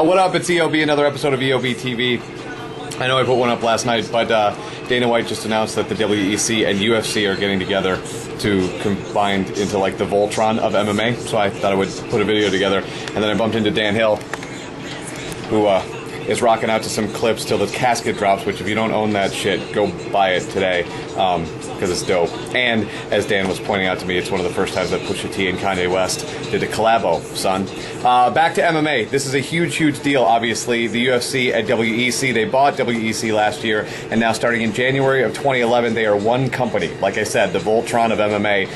What up? It's EOB, another episode of EOB TV. I know I put one up last night, but Dana White just announced that the WEC and UFC are getting together to combine into like the Voltron of MMA. So I thought I would put a video together, and then I bumped into Dan Hill, who is rocking out to some clips till the casket drops, which if you don't own that shit, go buy it today, because it's dope. And as Dan was pointing out to me, it's one of the first times that Pusha T and Kanye West did a collabo, son. Back to MMA. This is a huge, huge deal, obviously. The UFC and WEC, they bought WEC last year, and now starting in January of 2011, they are one company. Like I said, the Voltron of MMA.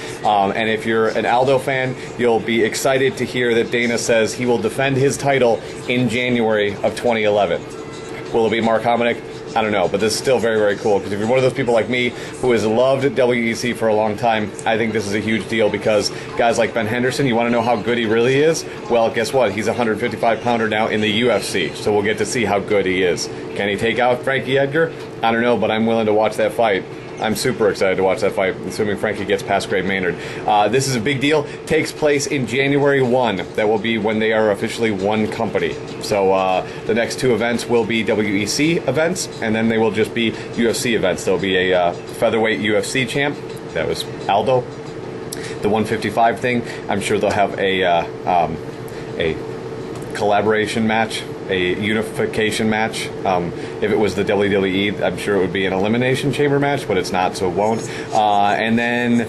And if you're an Aldo fan, you'll be excited to hear that Dana says he will defend his title in January of 2011. Will it be Mark Hominick? I don't know, but this is still very, very cool, because if you're one of those people like me who has loved WEC for a long time, I think this is a huge deal, because guys like Ben Henderson, you want to know how good he really is? Well, guess what? He's a 155-pounder now in the UFC, so we'll get to see how good he is. Can he take out Frankie Edgar? I don't know, but I'm willing to watch that fight. I'm super excited to watch that fight, assuming Frankie gets past Gray Maynard. This is a big deal. Takes place in January 1. That will be when they are officially one company. So the next two events will be WEC events, and then they will just be UFC events. There'll be a featherweight UFC champ. That was Aldo. The 155 thing, I'm sure they'll have a collaboration match, a unification match. If it was the WWE, I'm sure it would be an elimination chamber match, but it's not, so it won't. And then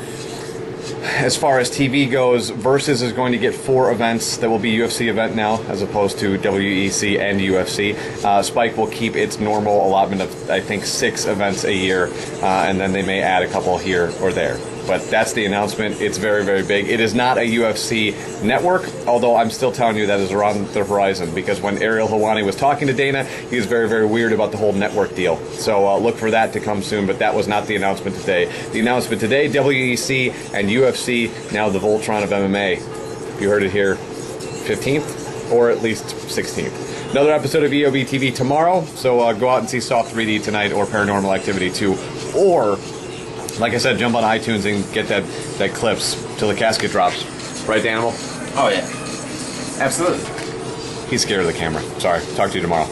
as far as TV goes, Versus is going to get 4 events. That will be UFC event now, as opposed to WEC and UFC. Spike will keep its normal allotment of, I think, 6 events a year, and then they may add a couple here or there. But that's the announcement. It's very, very big. It is not a UFC network, although I'm still telling you that is around the horizon, because when Ariel Helwani was talking to Dana, he was very, very weird about the whole network deal. So look for that to come soon, but that was not the announcement today. The announcement today, WEC and UFC, now the Voltron of MMA. You heard it here, 15th, or at least 16th. Another episode of EOB TV tomorrow, so go out and see Soft 3D tonight, or Paranormal Activity 2, or like I said, jump on iTunes and get that clips till the casket drops. Right, Danimal? Oh, yeah. Absolutely. He's scared of the camera. Sorry. Talk to you tomorrow.